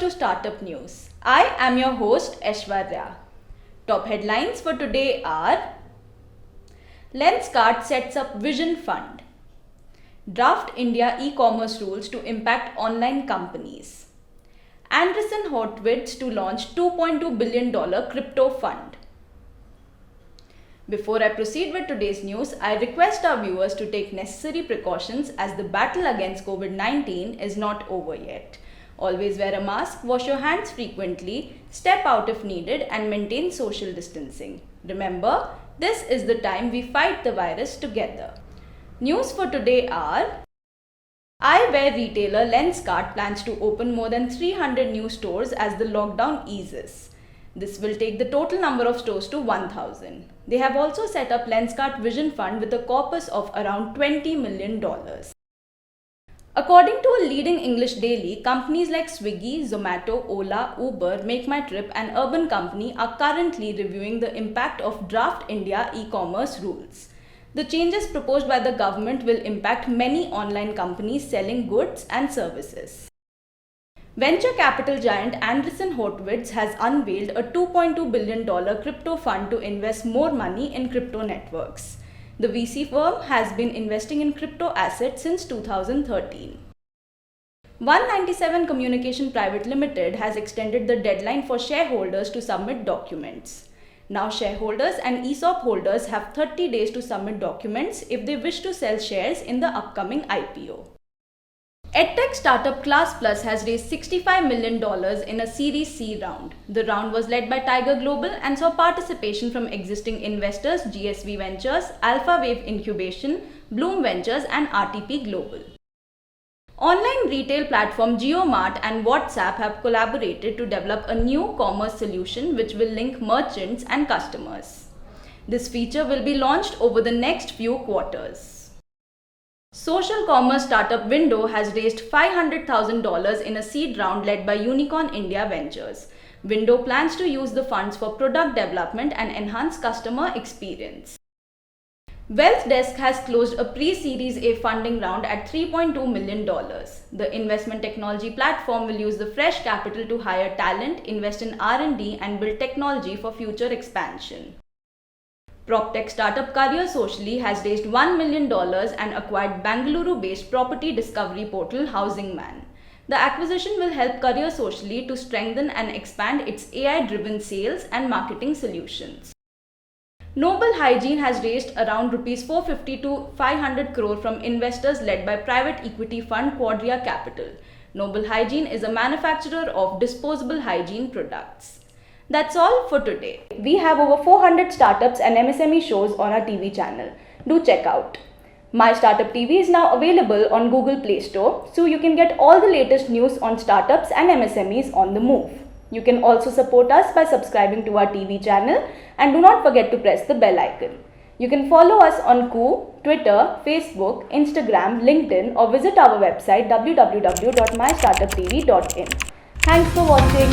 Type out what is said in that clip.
to Startup News. I am your host Aishwarya. Top headlines for today are: Lenskart sets up Vision Fund. Draft India e-commerce rules to impact online companies. Andreessen Horowitz to launch $2.2 billion crypto fund. Before I proceed with today's news, I request our viewers to take necessary precautions as the battle against COVID-19 is not over yet. Always wear a mask, wash your hands frequently, step out if needed, and maintain social distancing. Remember, this is the time we fight the virus together. News for today are: eyewear retailer Lenskart plans to open more than 300 new stores as the lockdown eases. This will take the total number of stores to 1,000. They have also set up Lenskart Vision Fund with a corpus of around $20 million. According to a leading English daily, companies like Swiggy, Zomato, Ola, Uber, MakeMyTrip and Urban Company are currently reviewing the impact of Draft India e-commerce rules. The changes proposed by the government will impact many online companies selling goods and services. Venture capital giant Andreessen Horowitz has unveiled a $2.2 billion crypto fund to invest more money in crypto networks. The VC firm has been investing in crypto assets since 2013. 197 Communication Private Limited has extended the deadline for shareholders to submit documents. Now shareholders and ESOP holders have 30 days to submit documents if they wish to sell shares in the upcoming IPO. EdTech startup Class Plus has raised $65 million in a Series C round. The round was led by Tiger Global and saw participation from existing investors GSV Ventures, Alpha Wave Incubation, Bloom Ventures and RTP Global. Online retail platform JioMart and WhatsApp have collaborated to develop a new commerce solution which will link merchants and customers. This feature will be launched over the next few quarters. Social commerce startup Window has raised $500,000 in a seed round led by Unicorn India Ventures. Window plans to use the funds for product development and enhance customer experience. Wealth Desk has closed a pre-Series A funding round at $3.2 million. The investment technology platform will use the fresh capital to hire talent, invest in R&D and build technology for future expansion. PropTech startup Career Socially has raised $1 million and acquired Bangalore-based property discovery portal Housing Man. The acquisition will help Career Socially to strengthen and expand its AI-driven sales and marketing solutions. Noble Hygiene has raised around Rs 450 to 500 crore from investors led by private equity fund Quadria Capital. Noble Hygiene is a manufacturer of disposable hygiene products. That's all for today. We have over 400 startups and MSME shows on our TV channel. Do check out. My Startup TV is now available on Google Play Store, so you can get all the latest news on startups and MSMEs on the move. You can also support us by subscribing to our TV channel and do not forget to press the bell icon. You can follow us on Koo, Twitter, Facebook, Instagram, LinkedIn or visit our website www.mystartuptv.in. Thanks for watching.